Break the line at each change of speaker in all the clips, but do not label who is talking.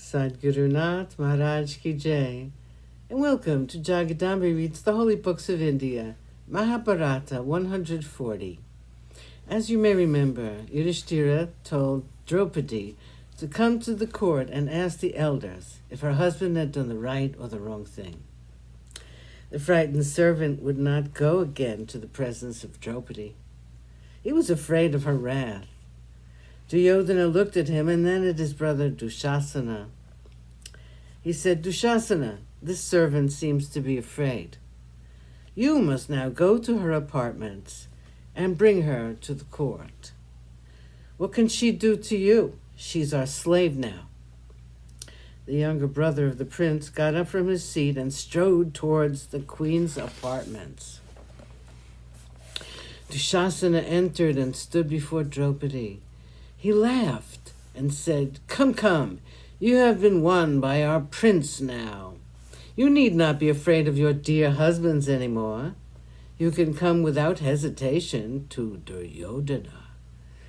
Sadhguru Nath Maharaj Ki Jai, and welcome to Jagadambi Reads the Holy Books of India, Mahabharata 140. As you may remember, Yudhishthira told Draupadi to come to the court and ask the elders if her husband had done the right or the wrong thing. The frightened servant would not go again to the presence of Draupadi. He was afraid of her wrath. Duryodhana looked at him and then at his brother Dushasana. He said, "Dushasana, this servant seems to be afraid. You must now go to her apartments and bring her to the court. What can she do to you? She's our slave now." The younger brother of the prince got up from his seat and strode towards the queen's apartments. Dushasana entered and stood before Draupadi. He laughed and said, Come, you have been won by our prince now. You need not be afraid of your dear husbands anymore. You can come without hesitation to Duryodhana.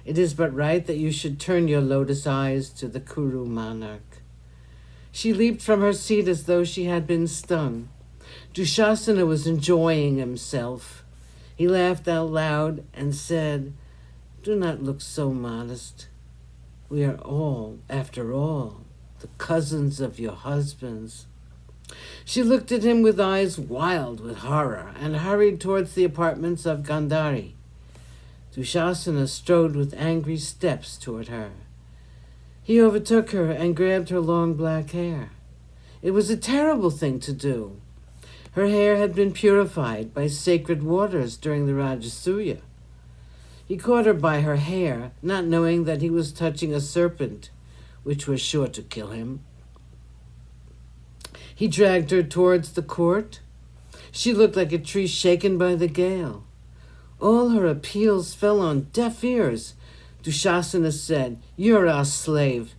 It is but right that you should turn your lotus eyes to the Kuru monarch." She leaped from her seat as though she had been stung. Dushasana was enjoying himself. He laughed out loud and said, "Do not look so modest. We are all, after all, the cousins of your husbands." She looked at him with eyes wild with horror and hurried towards the apartments of Gandhari. Dushasana strode with angry steps toward her. He overtook her and grabbed her long black hair. It was a terrible thing to do. Her hair had been purified by sacred waters during the Rajasuya. He caught her by her hair, not knowing that he was touching a serpent, which was sure to kill him. He dragged her towards the court. She looked like a tree shaken by the gale. All her appeals fell on deaf ears. Dushasana said, "You're our slave.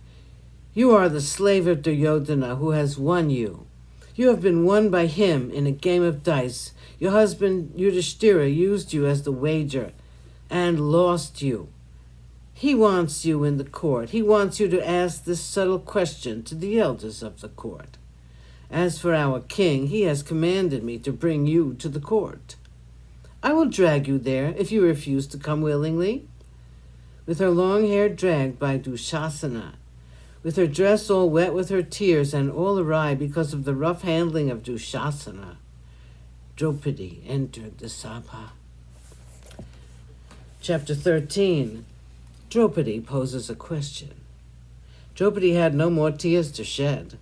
You are the slave of Duryodhana who has won you. You have been won by him in a game of dice. Your husband Yudhishthira used you as the wager and lost you. He wants you in the court. He wants you to ask this subtle question to the elders of the court. As for our king, he has commanded me to bring you to the court. I will drag you there if you refuse to come willingly." With her long hair dragged by Dushasana, with her dress all wet with her tears and all awry because of the rough handling of Dushasana, Draupadi entered the sabha. Chapter 13. Draupadi poses a question. Draupadi had no more tears to shed.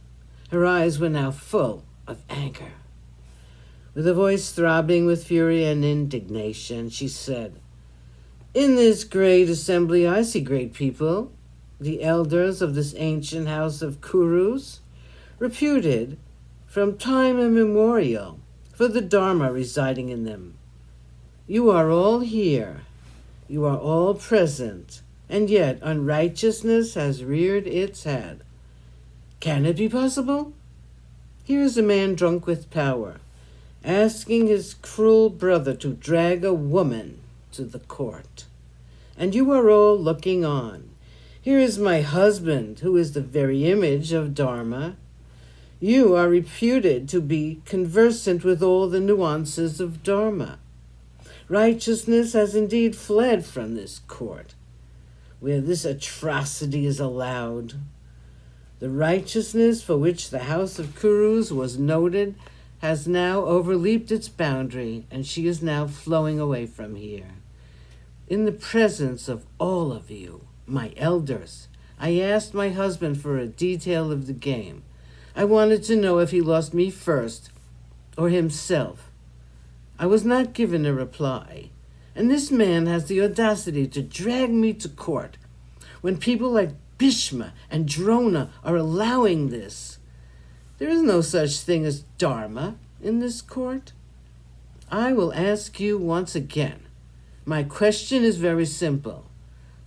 Her eyes were now full of anger. With a voice throbbing with fury and indignation, she said, "In this great assembly I see great people, the elders of this ancient house of Kurus, reputed from time immemorial for the Dharma residing in them. You are all here. You are all present, and yet unrighteousness has reared its head. Can it be possible? Here is a man drunk with power, asking his cruel brother to drag a woman to the court. And you are all looking on. Here is my husband, who is the very image of Dharma. You are reputed to be conversant with all the nuances of Dharma. Righteousness has indeed fled from this court, where this atrocity is allowed. The righteousness for which the house of Kurus was noted has now overleaped its boundary, and she is now flowing away from here. In the presence of all of you, my elders, I asked my husband for a detail of the game. I wanted to know if he lost me first or himself. I was not given a reply, and this man has the audacity to drag me to court when people like Bhishma and Drona are allowing this. There is no such thing as Dharma in this court. I will ask you once again. My question is very simple.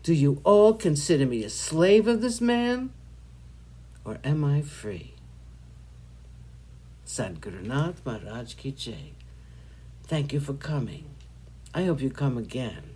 Do you all consider me a slave of this man, or am I free?" Sadhguru Nath Maharaj Ki Jai. Thank you for coming. I hope you come again.